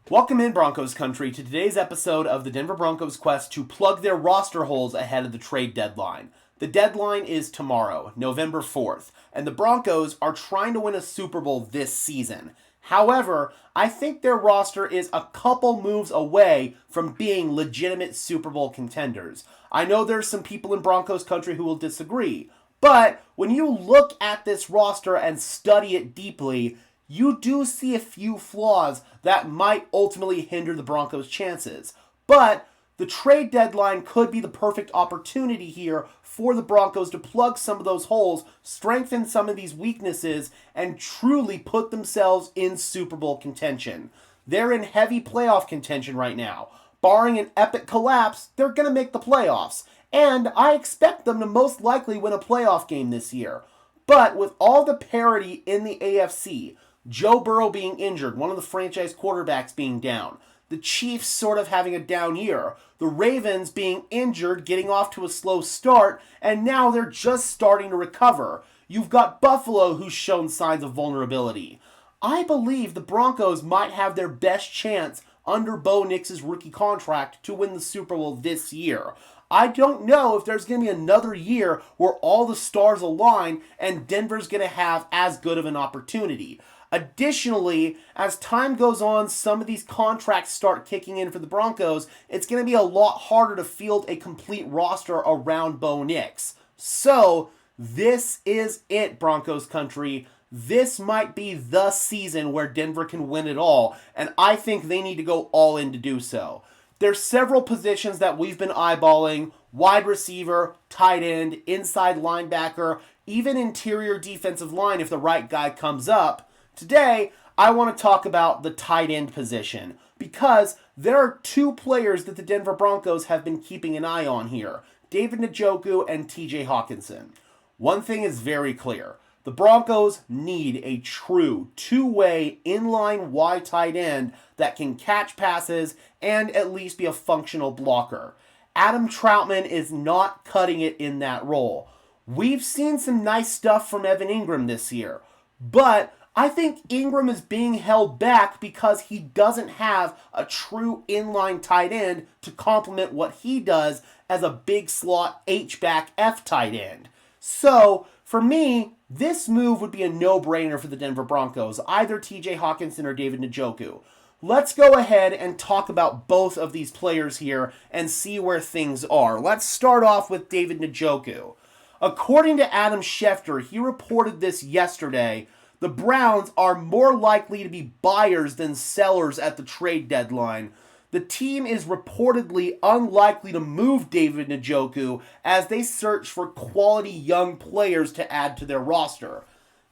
Welcome in, Broncos country, to today's episode of the Denver Broncos' quest to plug their roster holes ahead of the trade deadline. The deadline is tomorrow, November 4th, and the Broncos are trying to win a Super Bowl this season. However, I think their roster is a couple moves away from being legitimate Super Bowl contenders. I know there's some people in Broncos country who will disagree, but when you look at this roster and study it deeply, you do see a few flaws that might ultimately hinder the Broncos' chances. But the trade deadline could be the perfect opportunity here for the Broncos to plug some of those holes, strengthen some of these weaknesses, and truly put themselves in Super Bowl contention. They're in heavy playoff contention right now. Barring an epic collapse, they're going to make the playoffs. And I expect them to most likely win a playoff game this year. But with all the parity in the AFC, Joe Burrow being injured, one of the franchise quarterbacks being down, the Chiefs sort of having a down year, the Ravens being injured, getting off to a slow start, and now they're just starting to recover. You've got Buffalo, who's shown signs of vulnerability. I believe the Broncos might have their best chance under Bo Nix's rookie contract to win the Super Bowl this year. I don't know if there's going to be another year where all the stars align and Denver's going to have as good of an opportunity. Additionally, as time goes on, some of these contracts start kicking in for the Broncos, it's going to be a lot harder to field a complete roster around Bo Nix. So, this is it, Broncos country. This might be the season where Denver can win it all, and I think they need to go all in to do so. There's several positions that we've been eyeballing: wide receiver, tight end, inside linebacker, even interior defensive line if the right guy comes up. Today, I want to talk about the tight end position because there are two players that the Denver Broncos have been keeping an eye on here: David Njoku and TJ Hawkinson. One thing is very clear: the Broncos need a true two-way inline wide tight end that can catch passes and at least be a functional blocker. Adam Troutman is not cutting it in that role. We've seen some nice stuff from Evan Ingram this year, but I think Ingram is being held back because he doesn't have a true inline tight end to complement what he does as a big slot H-back F tight end. So, for me, this move would be a no-brainer for the Denver Broncos, either TJ Hawkinson or David Njoku. Let's go ahead and talk about both of these players here and see where things are. Let's start off with David Njoku. According to Adam Schefter, he reported this yesterday, the Browns are more likely to be buyers than sellers at the trade deadline. The team is reportedly unlikely to move David Njoku as they search for quality young players to add to their roster.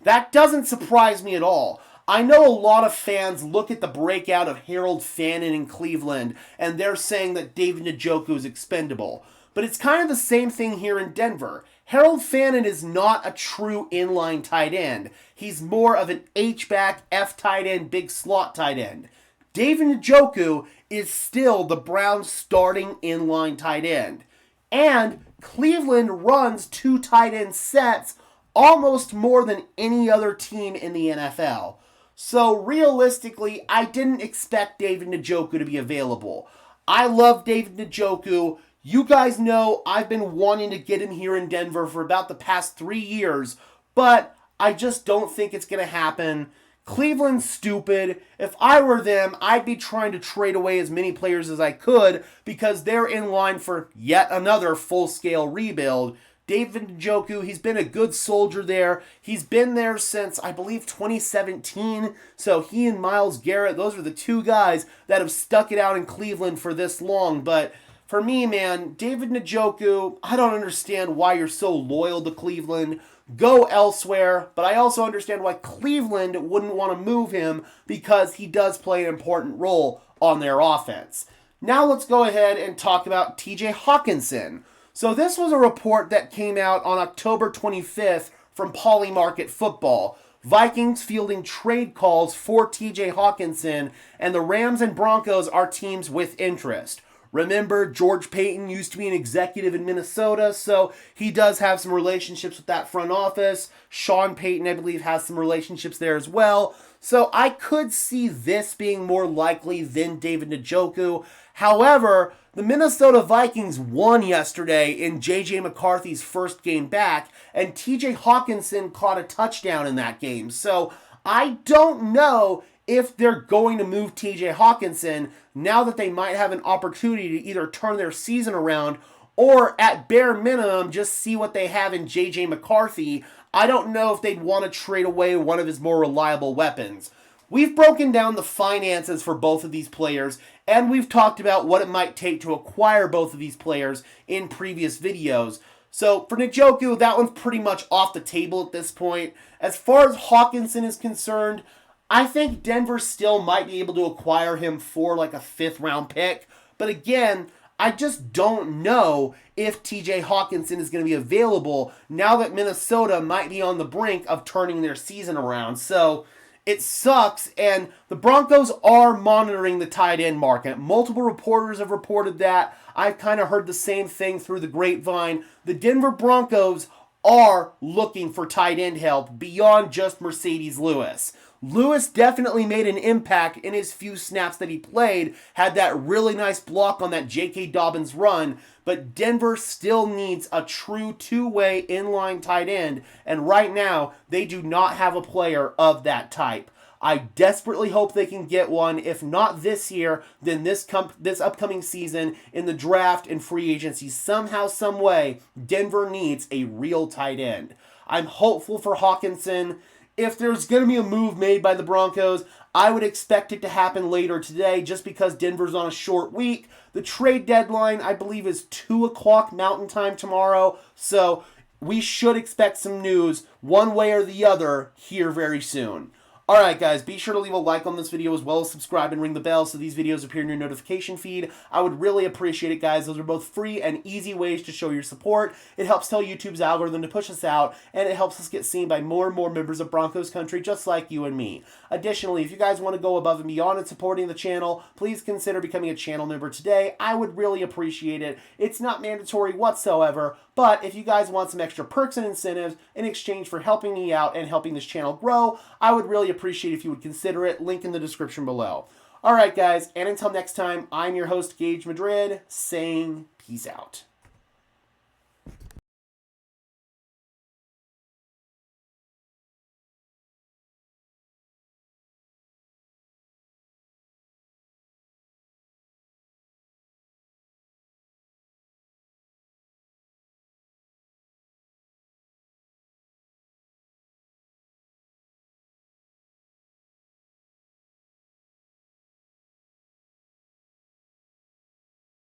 That doesn't surprise me at all. I know a lot of fans look at the breakout of Harold Fannin in Cleveland and they're saying that David Njoku is expendable. But it's kind of the same thing here in Denver. Harold Fannin is not a true inline tight end. He's more of an H-back, F tight end, big slot tight end. David Njoku is still the Browns' starting inline tight end. And Cleveland runs two tight end sets almost more than any other team in the NFL. So realistically, I didn't expect David Njoku to be available. I love David Njoku. You guys know I've been wanting to get him here in Denver for about the past 3 years, but I just don't think it's going to happen. Cleveland's stupid. If I were them, I'd be trying to trade away as many players as I could because they're in line for yet another full-scale rebuild. David Njoku, he's been a good soldier there. He's been there since, I believe, 2017. So he and Myles Garrett, those are the two guys that have stuck it out in Cleveland for this long. But for me, man, David Njoku, I don't understand why you're so loyal to Cleveland. Go elsewhere, but I also understand why Cleveland wouldn't want to move him because he does play an important role on their offense. Now let's go ahead and talk about TJ Hawkinson. So this was a report that came out on October 25th from Polymarket Football. Vikings fielding trade calls for TJ Hawkinson, and the Rams and Broncos are teams with interest. Remember, George Payton used to be an executive in Minnesota, so he does have some relationships with that front office. Sean Payton, I believe, has some relationships there as well. So I could see this being more likely than David Njoku. However, the Minnesota Vikings won yesterday in J.J. McCarthy's first game back, and T.J. Hawkinson caught a touchdown in that game. So I don't know if they're going to move T.J. Hawkinson now that they might have an opportunity to either turn their season around or at bare minimum just see what they have in J.J. McCarthy. I don't know if they'd want to trade away one of his more reliable weapons. We've broken down the finances for both of these players, and we've talked about what it might take to acquire both of these players in previous videos. So for Njoku, that one's pretty much off the table at this point. As far as Hawkinson is concerned, I think Denver still might be able to acquire him for like a 5th round pick. But again, I just don't know if TJ Hawkinson is going to be available now that Minnesota might be on the brink of turning their season around. So it sucks, and the Broncos are monitoring the tight end market. Multiple reporters have reported that. I've kind of heard the same thing through the grapevine. The Denver Broncos are looking for tight end help beyond just Mercedes Lewis. Lewis definitely made an impact in his few snaps that he played, had that really nice block on that J.K. Dobbins run, but Denver still needs a true two-way inline tight end, and right now, they do not have a player of that type. I desperately hope they can get one, if not this year, then this upcoming season in the draft and free agency. Somehow, some way, Denver needs a real tight end. I'm hopeful for Hawkinson. If there's going to be a move made by the Broncos, I would expect it to happen later today just because Denver's on a short week. The trade deadline, I believe, is 2 o'clock Mountain Time tomorrow, so we should expect some news one way or the other here very soon. Alright guys, be sure to leave a like on this video as well as subscribe and ring the bell so these videos appear in your notification feed. I would really appreciate it, guys. Those are both free and easy ways to show your support. It helps tell YouTube's algorithm to push us out, and it helps us get seen by more and more members of Broncos country just like you and me. Additionally, if you guys want to go above and beyond in supporting the channel, please consider becoming a channel member today. I would really appreciate it. It's not mandatory whatsoever, but if you guys want some extra perks and incentives in exchange for helping me out and helping this channel grow, I would really appreciate if you would consider it. Link in the description below. Alright guys, and until next time, I'm your host Gage Madrid, saying peace out.